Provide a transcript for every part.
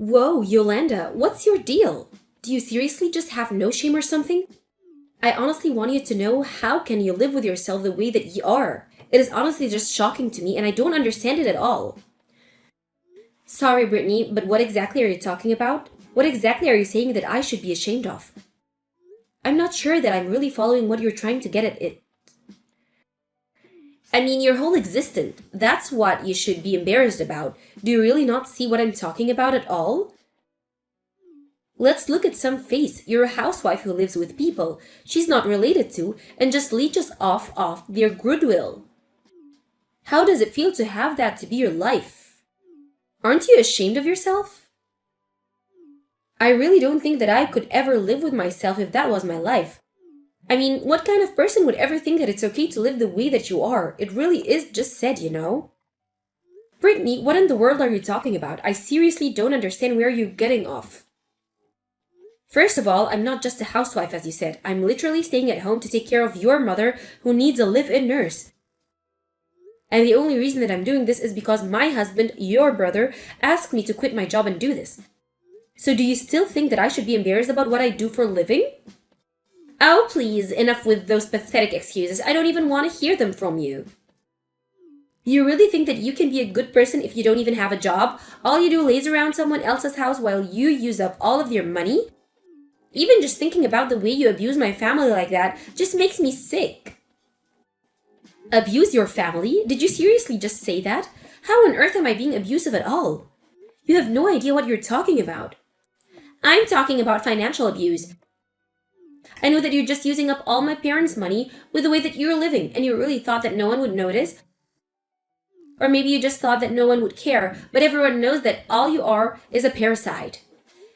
Whoa, Yolanda, what's your deal? Do you seriously just have no shame or something? I honestly want you to know, how can you live with yourself the way that you are? It is honestly just shocking to me and I don't understand it at all. Sorry, Brittany, but what exactly are you talking about? What exactly are you saying that I should be ashamed of? I'm not sure that I'm really following what you're trying to get at it. I mean, your whole existence. That's what you should be embarrassed about. Do you really not see what I'm talking about at all? Let's look at some face. You're a housewife who lives with people she's not related to and just leeches off their goodwill. How does it feel to have that to be your life? Aren't you ashamed of yourself? I really don't think that I could ever live with myself if that was my life. I mean, what kind of person would ever think that it's okay to live the way that you are? It really is just said, you know? Brittany, what in the world are you talking about? I seriously don't understand where you're getting off. First of all, I'm not just a housewife, as you said. I'm literally staying at home to take care of your mother who needs a live-in nurse. And the only reason that I'm doing this is because my husband, your brother, asked me to quit my job and do this. So do you still think that I should be embarrassed about what I do for a living? Oh, please, enough with those pathetic excuses. I don't even want to hear them from you. You really think that you can be a good person if you don't even have a job? All you do lays around someone else's house while you use up all of your money? Even just thinking about the way you abuse my family like that just makes me sick. Abuse your family? Did you seriously just say that? How on earth am I being abusive at all? You have no idea what you're talking about. I'm talking about financial abuse. I know that you're just using up all my parents' money with the way that you're living, and you really thought that no one would notice. Or maybe you just thought that no one would care, but everyone knows that all you are is a parasite.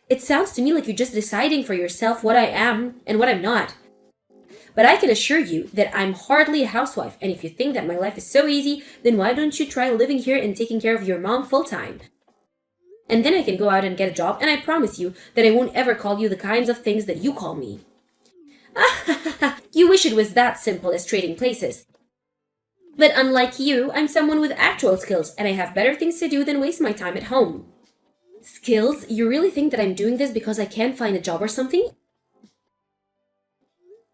It sounds to me like you're just deciding for yourself what I am and what I'm not. But I can assure you that I'm hardly a housewife, and if you think that my life is so easy, then why don't you try living here and taking care of your mom full-time? And then I can go out and get a job, and I promise you that I won't ever call you the kinds of things that you call me. You wish it was that simple as trading places. But unlike you, I'm someone with actual skills, and I have better things to do than waste my time at home. Skills? You really think that I'm doing this because I can't find a job or something?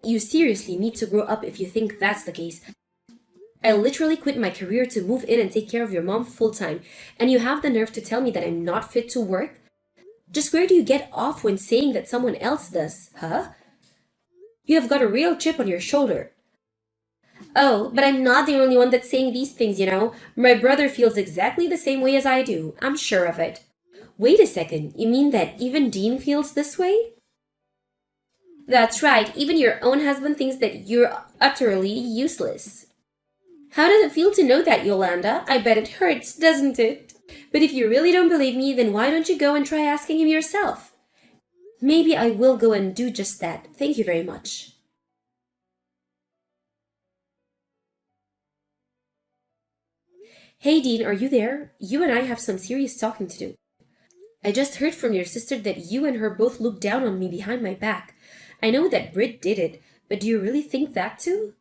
You seriously need to grow up if you think that's the case. I literally quit my career to move in and take care of your mom full-time, and you have the nerve to tell me that I'm not fit to work? Just where do you get off when saying that someone else does, huh? You have got a real chip on your shoulder. Oh, but I'm not the only one that's saying these things, you know. My brother feels exactly the same way as I do. I'm sure of it. Wait a second, you mean that even Dean feels this way? That's right, even your own husband thinks that you're utterly useless. How does it feel to know that, Yolanda? I bet it hurts, doesn't it? But if you really don't believe me, then why don't you go and try asking him yourself? Maybe I will go and do just that. Thank you very much. Hey Dean, are you there? You and I have some serious talking to do. I just heard from your sister that you and her both looked down on me behind my back. I know that Britt did it, but do you really think that too?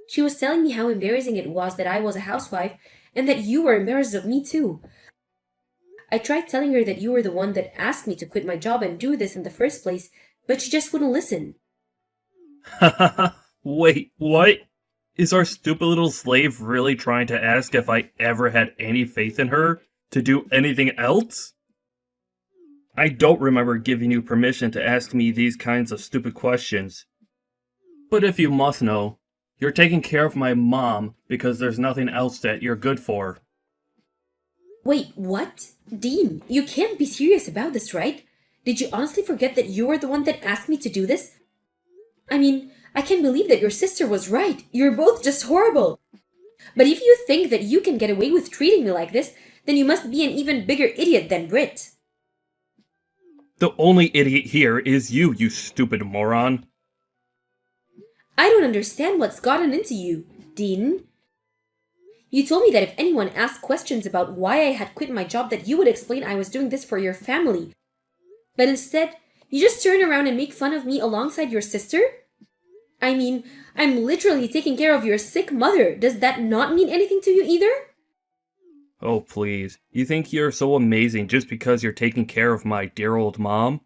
She was telling me how embarrassing it was that I was a housewife and that you were embarrassed of me too. I tried telling her that you were the one that asked me to quit my job and do this in the first place, but she just wouldn't listen. Wait, what? Is our stupid little slave really trying to ask if I ever had any faith in her to do anything else? I don't remember giving you permission to ask me these kinds of stupid questions. But if you must know, you're taking care of my mom because there's nothing else that you're good for. Wait, what? Dean, you can't be serious about this, right? Did you honestly forget that you were the one that asked me to do this? I mean, I can't believe that your sister was right. You're both just horrible. But if you think that you can get away with treating me like this, then you must be an even bigger idiot than Britt. The only idiot here is you stupid moron. I don't understand what's gotten into you, Dean. You told me that if anyone asked questions about why I had quit my job, that you would explain I was doing this for your family. But instead, you just turn around and make fun of me alongside your sister? I mean, I'm literally taking care of your sick mother. Does that not mean anything to you either? Oh, please. You think you're so amazing just because you're taking care of my dear old mom?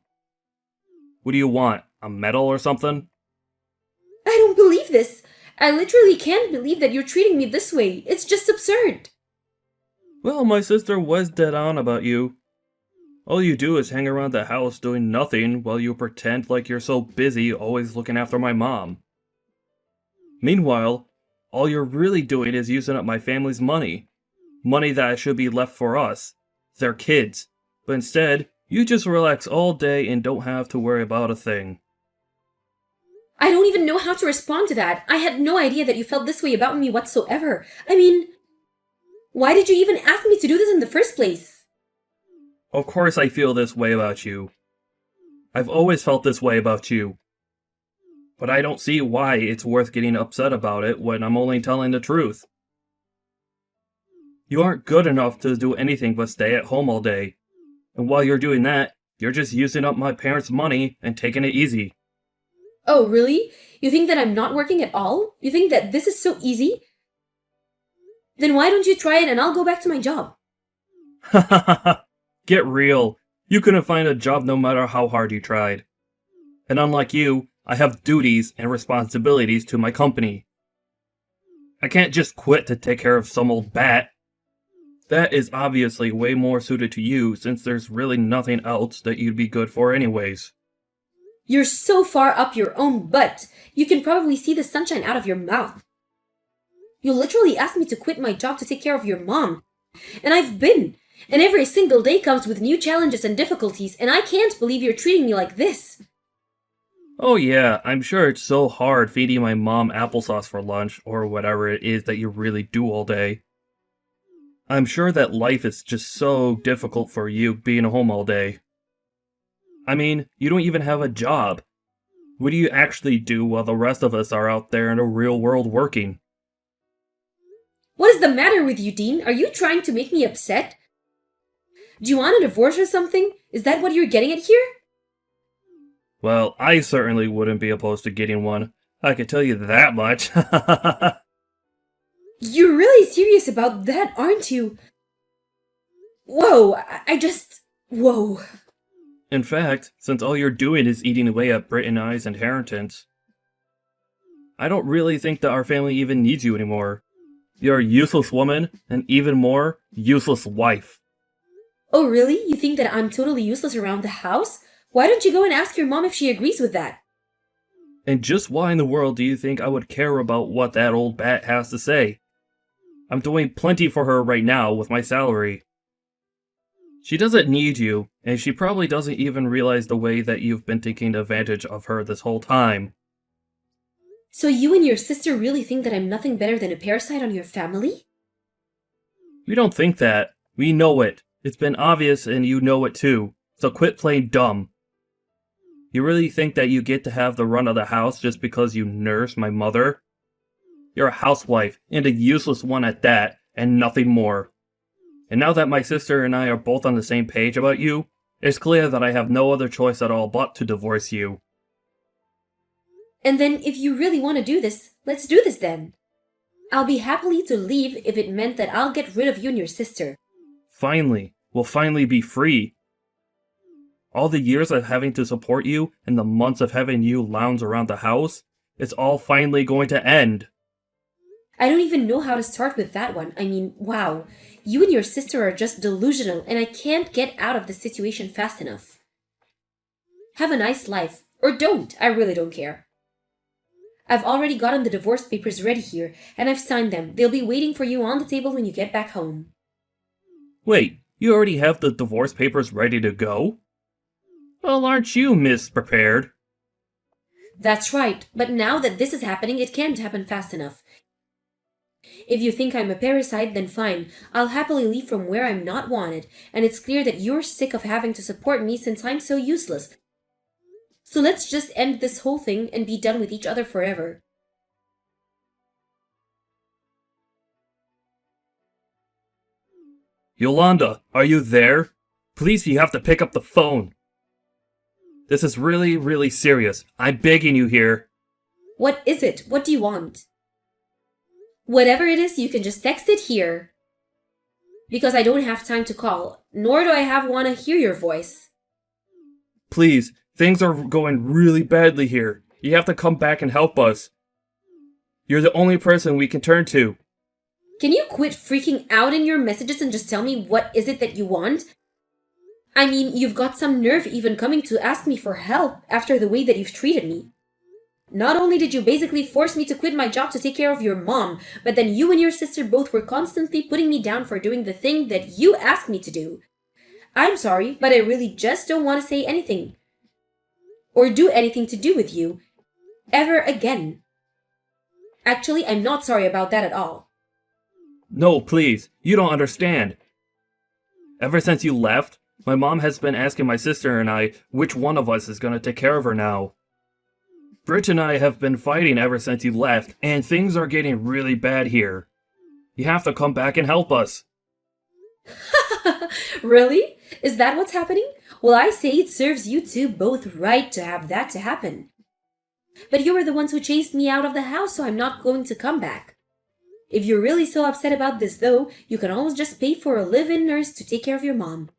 What do you want? A medal or something? I don't believe this. I literally can't believe that you're treating me this way. It's just absurd. Well, my sister was dead on about you. All you do is hang around the house doing nothing while you pretend like you're so busy always looking after my mom. Meanwhile, all you're really doing is using up my family's money. Money that should be left for us, their kids. But instead, you just relax all day and don't have to worry about a thing. I don't even know how to respond to that. I had no idea that you felt this way about me whatsoever. I mean, why did you even ask me to do this in the first place? Of course I feel this way about you. I've always felt this way about you. But I don't see why it's worth getting upset about it when I'm only telling the truth. You aren't good enough to do anything but stay at home all day. And while you're doing that, you're just using up my parents' money and taking it easy. Oh, really? You think that I'm not working at all? You think that this is so easy? Then why don't you try it and I'll go back to my job? Get real. You couldn't find a job no matter how hard you tried. And unlike you, I have duties and responsibilities to my company. I can't just quit to take care of some old bat. That is obviously way more suited to you since there's really nothing else that you'd be good for anyways. You're so far up your own butt. You can probably see the sunshine out of your mouth. You literally asked me to quit my job to take care of your mom. And I've been. And every single day comes with new challenges and difficulties, and I can't believe you're treating me like this. Oh yeah, I'm sure it's so hard feeding my mom applesauce for lunch or whatever it is that you really do all day. I'm sure that life is just so difficult for you being home all day. I mean, you don't even have a job. What do you actually do while the rest of us are out there in the real world working? What is the matter with you, Dean? Are you trying to make me upset? Do you want a divorce or something? Is that what you're getting at here? Well, I certainly wouldn't be opposed to getting one. I can tell you that much. You're really serious about that, aren't you? Whoa, Whoa. In fact, since all you're doing is eating away at Britt and I's inheritance, I don't really think that our family even needs you anymore. You're a useless woman, and even more, useless wife. Oh, really? You think that I'm totally useless around the house? Why don't you go and ask your mom if she agrees with that? And just why in the world do you think I would care about what that old bat has to say? I'm doing plenty for her right now with my salary. She doesn't need you, and she probably doesn't even realize the way that you've been taking advantage of her this whole time. So you and your sister really think that I'm nothing better than a parasite on your family? We don't think that. We know it. It's been obvious and you know it too. So quit playing dumb. You really think that you get to have the run of the house just because you nurse my mother? You're a housewife, and a useless one at that, and nothing more. And now that my sister and I are both on the same page about you, it's clear that I have no other choice at all but to divorce you. And then if you really want to do this, let's do this then. I'll be happily to leave if it meant that I'll get rid of you and your sister. Finally, we'll finally be free. All the years of having to support you and the months of having you lounge around the house, it's all finally going to end. I don't even know how to start with that one. I mean, wow. You and your sister are just delusional, and I can't get out of this situation fast enough. Have a nice life. Or don't. I really don't care. I've already gotten the divorce papers ready here, and I've signed them. They'll be waiting for you on the table when you get back home. Wait, you already have the divorce papers ready to go? Well, aren't you misprepared? That's right, but now that this is happening, it can't happen fast enough. If you think I'm a parasite, then fine. I'll happily leave from where I'm not wanted, and it's clear that you're sick of having to support me since I'm so useless. So let's just end this whole thing and be done with each other forever. Yolanda, are you there? Please, you have to pick up the phone. This is really, really serious. I'm begging you here. What is it? What do you want? Whatever it is, you can just text it here. Because I don't have time to call, nor do I want to hear your voice. Please, things are going really badly here. You have to come back and help us. You're the only person we can turn to. Can you quit freaking out in your messages and just tell me what is it that you want? I mean, you've got some nerve even coming to ask me for help after the way that you've treated me. Not only did you basically force me to quit my job to take care of your mom, but then you and your sister both were constantly putting me down for doing the thing that you asked me to do. I'm sorry, but I really just don't want to say anything or do anything to do with you ever again. Actually, I'm not sorry about that at all. No, please, you don't understand. Ever since you left, my mom has been asking my sister and I which one of us is going to take care of her now. Britt and I have been fighting ever since you left, and things are getting really bad here. You have to come back and help us. Really? Is that what's happening? Well, I say it serves you two both right to have that to happen. But you were the ones who chased me out of the house, so I'm not going to come back. If you're really so upset about this, though, you can always just pay for a live-in nurse to take care of your mom.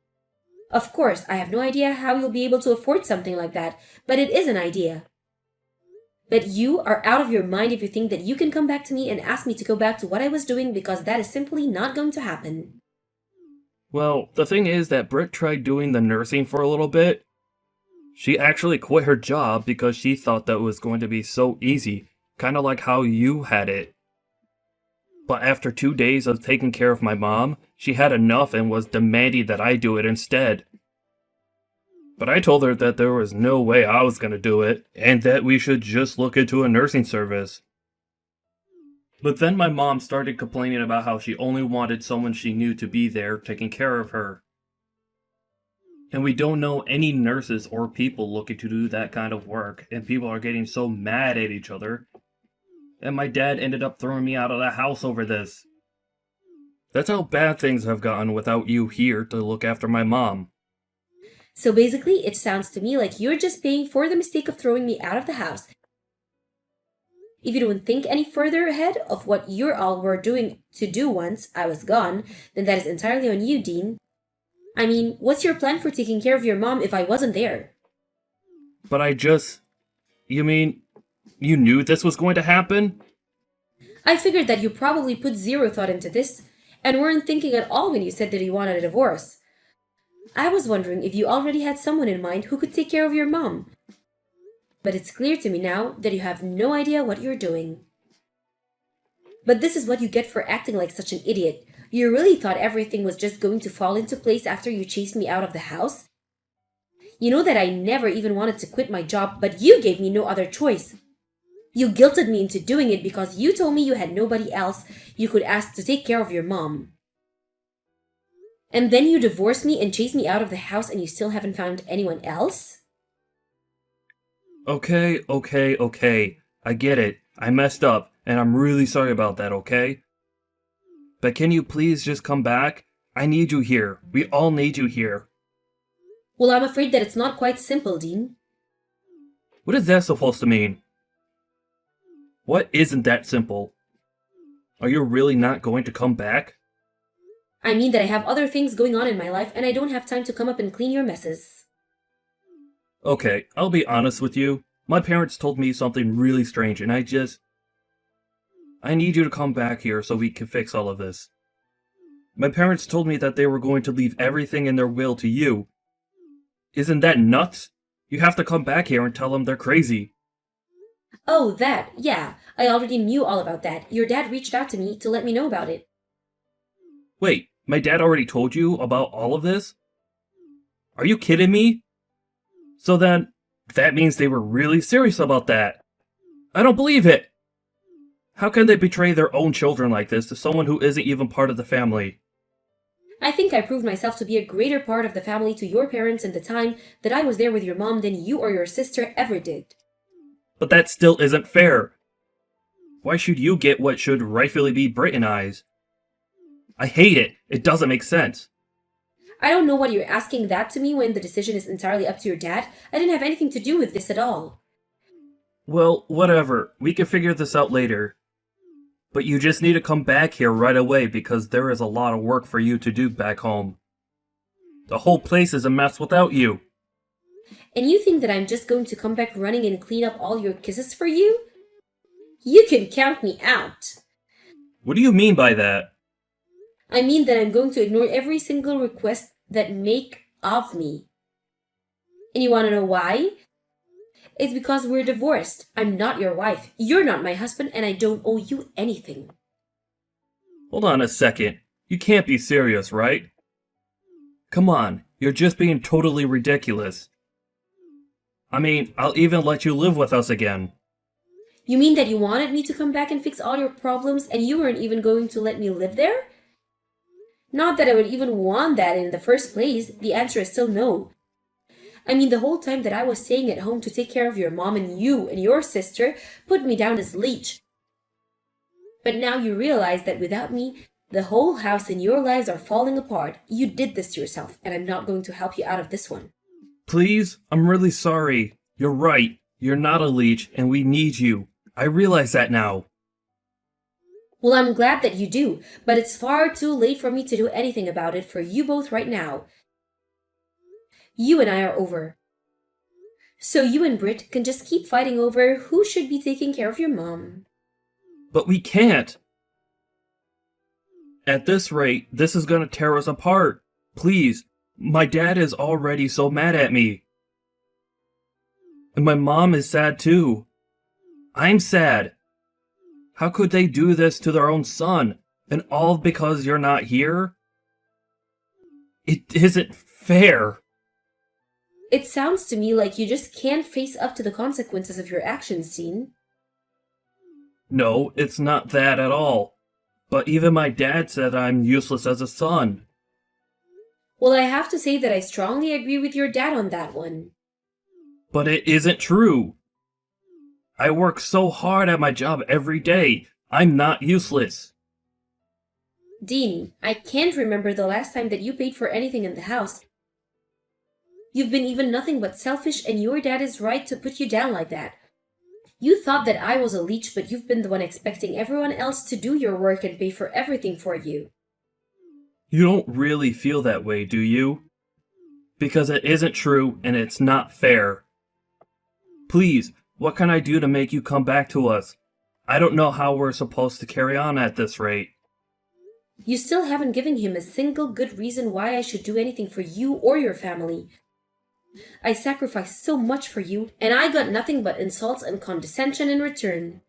Of course, I have no idea how you'll be able to afford something like that, but it is an idea. But you are out of your mind if you think that you can come back to me and ask me to go back to what I was doing, because that is simply not going to happen. Well, the thing is that Britt tried doing the nursing for a little bit. She actually quit her job because she thought that it was going to be so easy, kind of like how you had it. But after 2 days of taking care of my mom, she had enough and was demanding that I do it instead. But I told her that there was no way I was going to do it, and that we should just look into a nursing service. But then my mom started complaining about how she only wanted someone she knew to be there taking care of her. And we don't know any nurses or people looking to do that kind of work, and people are getting so mad at each other. And my dad ended up throwing me out of the house over this. That's how bad things have gotten without you here to look after my mom. So basically, it sounds to me like you're just paying for the mistake of throwing me out of the house. If you don't think any further ahead of what you all were doing to do once I was gone, then that is entirely on you, Dean. I mean, what's your plan for taking care of your mom if I wasn't there? But You mean, you knew this was going to happen? I figured that you probably put zero thought into this, and weren't thinking at all when you said that you wanted a divorce. I was wondering if you already had someone in mind who could take care of your mom. But it's clear to me now that you have no idea what you're doing. But this is what you get for acting like such an idiot. You really thought everything was just going to fall into place after you chased me out of the house? You know that I never even wanted to quit my job, but you gave me no other choice. You guilted me into doing it because you told me you had nobody else you could ask to take care of your mom. And then you divorced me and chased me out of the house, and you still haven't found anyone else? Okay. I get it. I messed up, and I'm really sorry about that, okay? But can you please just come back? I need you here. We all need you here. Well, I'm afraid that it's not quite simple, Dean. What is that supposed to mean? What isn't that simple? Are you really not going to come back? I mean that I have other things going on in my life, and I don't have time to come up and clean your messes. Okay, I'll be honest with you. My parents told me something really strange, and I need you to come back here so we can fix all of this. My parents told me that they were going to leave everything in their will to you. Isn't that nuts? You have to come back here and tell them they're crazy. Oh, that, yeah. I already knew all about that. Your dad reached out to me to let me know about it. Wait, my dad already told you about all of this? Are you kidding me? So then, that means they were really serious about that. I don't believe it! How can they betray their own children like this to someone who isn't even part of the family? I think I proved myself to be a greater part of the family to your parents in the time that I was there with your mom than you or your sister ever did. But that still isn't fair. Why should you get what should rightfully be Britt and I's? I hate it. It doesn't make sense. I don't know why you're asking that to me when the decision is entirely up to your dad. I didn't have anything to do with this at all. Well, whatever. We can figure this out later. But you just need to come back here right away because there is a lot of work for you to do back home. The whole place is a mess without you. And you think that I'm just going to come back running and clean up all your kisses for you? You can count me out. What do you mean by that? I mean that I'm going to ignore every single request that make of me. And you want to know why? It's because we're divorced. I'm not your wife. You're not my husband, and I don't owe you anything. Hold on a second. You can't be serious, right? Come on, you're just being totally ridiculous. I mean, I'll even let you live with us again. You mean that you wanted me to come back and fix all your problems, and you weren't even going to let me live there? Not that I would even want that in the first place. The answer is still no. I mean, the whole time that I was staying at home to take care of your mom, and you and your sister put me down as leech. But now you realize that without me, the whole house and your lives are falling apart. You did this to yourself, and I'm not going to help you out of this one. Please, I'm really sorry. You're right. You're not a leech, and we need you. I realize that now. Well, I'm glad that you do, but it's far too late for me to do anything about it for you both right now. You and I are over. So you and Britt can just keep fighting over who should be taking care of your mom. But we can't. At this rate, this is gonna tear us apart. Please, my dad is already so mad at me. And my mom is sad too. I'm sad. How could they do this to their own son? And all because you're not here? It isn't fair. It sounds to me like you just can't face up to the consequences of your actions, Dean. No, it's not that at all. But even my dad said I'm useless as a son. Well, I have to say that I strongly agree with your dad on that one. But it isn't true. I work so hard at my job every day. I'm not useless. Dean, I can't remember the last time that you paid for anything in the house. You've been even nothing but selfish, and your dad is right to put you down like that. You thought that I was a leech, but you've been the one expecting everyone else to do your work and pay for everything for you. You don't really feel that way, do you? Because it isn't true and it's not fair. Please, what can I do to make you come back to us? I don't know how we're supposed to carry on at this rate. You still haven't given him a single good reason why I should do anything for you or your family. I sacrificed so much for you, and I got nothing but insults and condescension in return.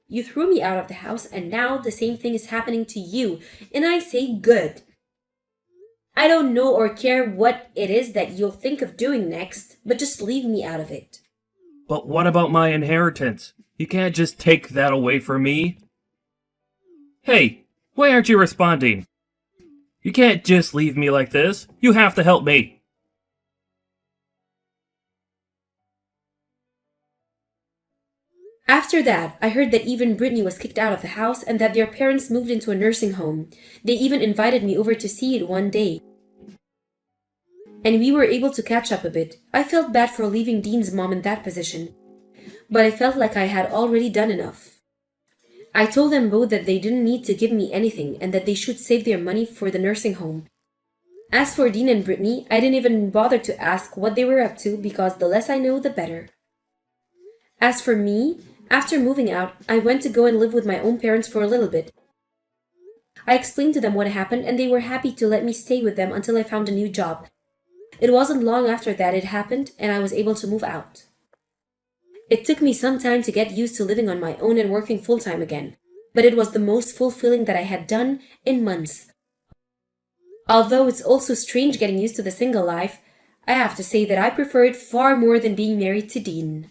You threw me out of the house, and now the same thing is happening to you, and I say good. I don't know or care what it is that you'll think of doing next, but just leave me out of it. But what about my inheritance? You can't just take that away from me. Hey, why aren't you responding? You can't just leave me like this. You have to help me. After that, I heard that even Brittany was kicked out of the house and that their parents moved into a nursing home. They even invited me over to see it one day. And we were able to catch up a bit. I felt bad for leaving Dean's mom in that position, but I felt like I had already done enough. I told them both that they didn't need to give me anything and that they should save their money for the nursing home. As for Dean and Brittany, I didn't even bother to ask what they were up to because the less I know, the better. As for me, after moving out, I went to go and live with my own parents for a little bit. I explained to them what happened and they were happy to let me stay with them until I found a new job. It wasn't long after that it happened and I was able to move out. It took me some time to get used to living on my own and working full-time again, but it was the most fulfilling that I had done in months. Although it's also strange getting used to the single life, I have to say that I prefer it far more than being married to Dean.